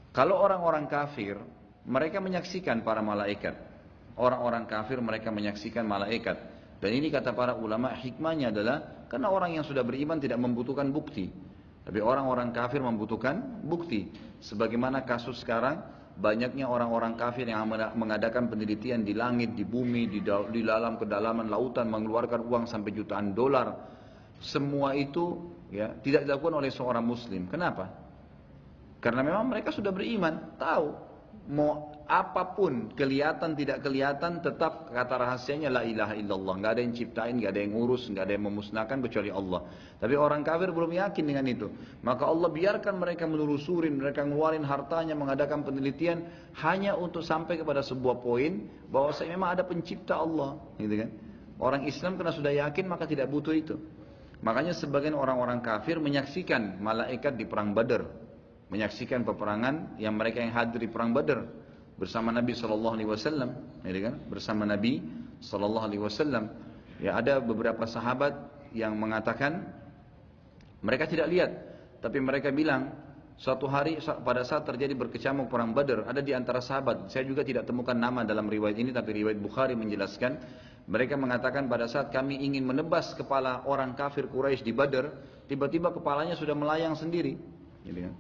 Kalau orang-orang kafir, mereka menyaksikan para malaikat. Orang-orang kafir mereka menyaksikan malaikat. Dan ini kata para ulama, hikmahnya adalah karena orang yang sudah beriman tidak membutuhkan bukti. Tapi orang-orang kafir membutuhkan bukti. Sebagaimana kasus sekarang, banyaknya orang-orang kafir yang mengadakan penelitian di langit, di bumi, di dalam kedalaman lautan, mengeluarkan uang sampai jutaan dolar. Semua itu ya tidak dilakukan oleh seorang muslim. Kenapa? Karena memang mereka sudah beriman, tahu mau apapun kelihatan tidak kelihatan tetap kata rahasianya la ilaha illallah. Nggak ada yang ciptain, nggak ada yang ngurus, nggak ada yang memusnahkan kecuali Allah. Tapi orang kafir belum yakin dengan itu. Maka Allah biarkan mereka menelusurin, mereka ngeluarin hartanya, mengadakan penelitian hanya untuk sampai kepada sebuah poin bahwa memang ada pencipta Allah, gitu kan? Orang Islam karena sudah yakin maka tidak butuh itu. Makanya sebagian orang-orang kafir menyaksikan malaikat di perang Badar, menyaksikan peperangan yang mereka yang hadir di perang Badar bersama Nabi Shallallahu Alaihi Wasallam, kan? Bersama Nabi Shallallahu Alaihi Wasallam. Ya ada beberapa sahabat yang mengatakan mereka tidak lihat, tapi mereka bilang suatu hari pada saat terjadi berkecamuk perang Badar, ada di antara sahabat, saya juga tidak temukan nama dalam riwayat ini, tapi riwayat Bukhari menjelaskan, mereka mengatakan pada saat kami ingin menebas kepala orang kafir Quraisy di Badar, tiba-tiba kepalanya sudah melayang sendiri, gitu kan?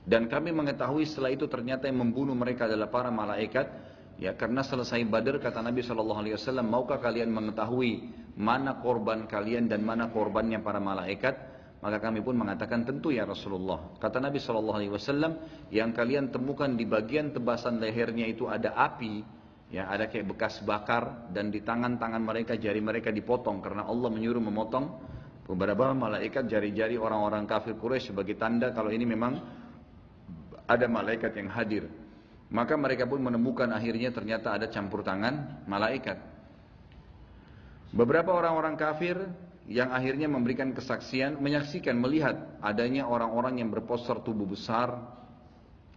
Dan kami mengetahui setelah itu ternyata yang membunuh mereka adalah para malaikat. Ya, karena selesai Badar kata Nabi SAW, maukah kalian mengetahui mana korban kalian dan mana korbannya para malaikat? Maka kami pun mengatakan tentu ya Rasulullah. Kata Nabi SAW, yang kalian temukan di bagian tebasan lehernya itu ada api, ya ada kayak bekas bakar, dan di tangan-tangan mereka jari mereka dipotong karena Allah menyuruh memotong beberapa malaikat jari-jari orang-orang kafir Quraisy sebagai tanda kalau ini memang ada malaikat yang hadir. Maka mereka pun menemukan akhirnya ternyata ada campur tangan malaikat. Beberapa orang-orang kafir yang akhirnya memberikan kesaksian, menyaksikan, melihat adanya orang-orang yang berpostur tubuh besar,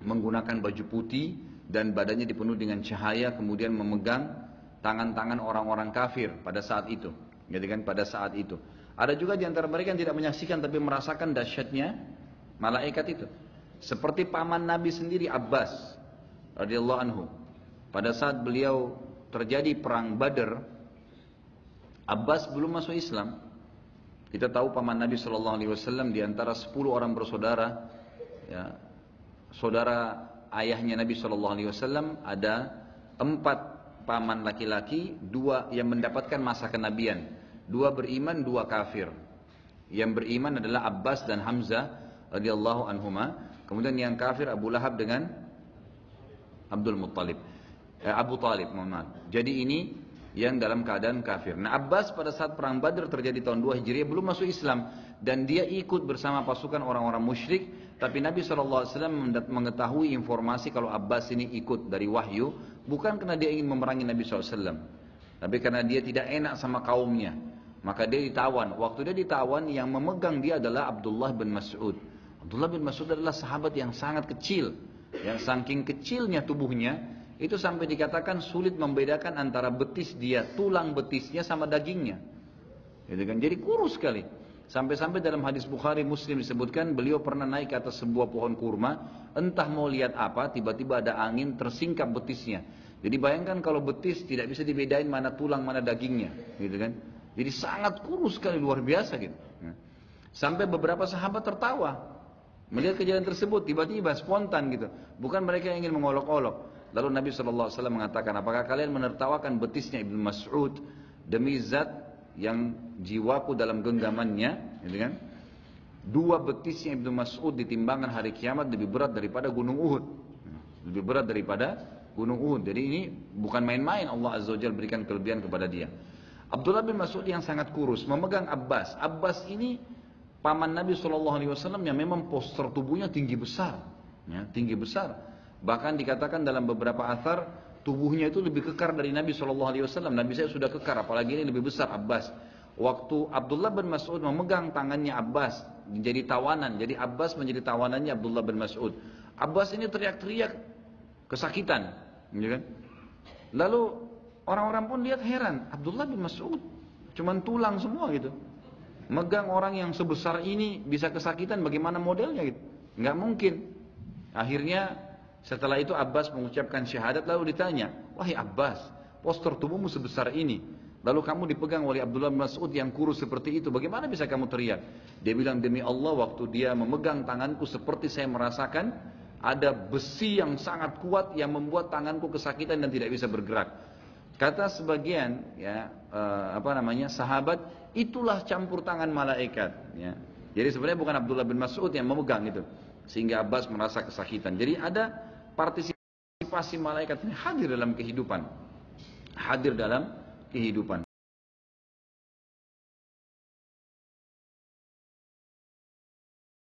menggunakan baju putih dan badannya dipenuhi dengan cahaya, kemudian memegang tangan-tangan orang-orang kafir pada saat itu. Jadi kan pada saat itu. Ada juga di antara mereka yang tidak menyaksikan tapi merasakan dahsyatnya malaikat itu. Seperti paman Nabi sendiri Abbas radhiyallahu anhu. Pada saat beliau terjadi perang Badar, Abbas belum masuk Islam. Kita tahu paman Nabi SAW di antara 10 orang bersaudara, ya, saudara ayahnya Nabi SAW ada 4 paman laki-laki, 2 yang mendapatkan masa kenabian, 2 beriman, 2 kafir. Yang beriman adalah Abbas dan Hamzah radhiyallahu anhuma. Kemudian yang kafir Abu Lahab dengan Abdul Muttalib, Abu Talib, mohon maaf. Jadi ini yang dalam keadaan kafir. Nah Abbas pada saat perang Badar terjadi tahun 2 Hijriah belum masuk Islam dan dia ikut bersama pasukan orang-orang musyrik. Tapi Nabi SAW mengetahui informasi kalau Abbas ini ikut dari wahyu bukan karena dia ingin memerangi Nabi SAW, tapi karena dia tidak enak sama kaumnya. Maka dia ditawan. Waktu dia ditawan yang memegang dia adalah Abdullah bin Mas'ud. Abdullah bin Mas'ud adalah sahabat yang sangat kecil, yang saking kecilnya tubuhnya, itu sampai dikatakan sulit membedakan antara betis dia, tulang betisnya sama dagingnya. Gitu kan? Jadi kurus sekali. Sampai-sampai dalam hadis Bukhari Muslim disebutkan beliau pernah naik ke atas sebuah pohon kurma, entah mau lihat apa, tiba-tiba ada angin tersingkap betisnya. Jadi bayangkan kalau betis tidak bisa dibedain mana tulang mana dagingnya, gitu kan? Jadi sangat kurus sekali, luar biasa gitu. Sampai beberapa sahabat tertawa melihat kejadian tersebut, tiba-tiba spontan gitu. Bukan mereka yang ingin mengolok-olok. Lalu Nabi SAW mengatakan, apakah kalian menertawakan betisnya Ibnu Mas'ud demi zat yang jiwaku dalam genggamannya, gitu kan? 2 betisnya Ibnu Mas'ud ditimbangan hari kiamat lebih berat daripada gunung Uhud. Lebih berat daripada gunung Uhud. Jadi ini bukan main-main Allah Azza wa Jalla berikan kelebihan kepada dia. Abdullah bin Mas'ud yang sangat kurus memegang Abbas. Abbas ini paman Nabi SAW yang memang postur tubuhnya tinggi besar, ya, tinggi besar. Bahkan dikatakan dalam beberapa athar tubuhnya itu lebih kekar dari Nabi SAW. Nabi saya sudah kekar, apalagi ini lebih besar Abbas. Waktu Abdullah bin Mas'ud memegang tangannya Abbas menjadi tawanan, jadi Abbas menjadi tawanannya Abdullah bin Mas'ud. Abbas ini teriak-teriak kesakitan, ya kan? Lalu orang-orang pun lihat heran, Abdullah bin Mas'ud cuman tulang semua gitu. Megang orang yang sebesar ini bisa kesakitan, bagaimana modelnya gitu? Nggak mungkin. Akhirnya Setelah itu Abbas mengucapkan syahadat, lalu ditanya, wahai Abbas, postur tubuhmu sebesar ini, lalu kamu dipegang oleh Abdullah bin Mas'ud yang kurus seperti itu, bagaimana bisa kamu teriak? Dia bilang, demi Allah, waktu dia memegang tanganku seperti saya merasakan ada besi yang sangat kuat yang membuat tanganku kesakitan dan tidak bisa bergerak. Kata sebagian sahabat, itulah campur tangan malaikat. Ya. Jadi sebenarnya bukan Abdullah bin Mas'ud yang memegang itu, sehingga Abbas merasa kesakitan. Jadi ada partisipasi malaikat ini hadir dalam kehidupan, hadir dalam kehidupan.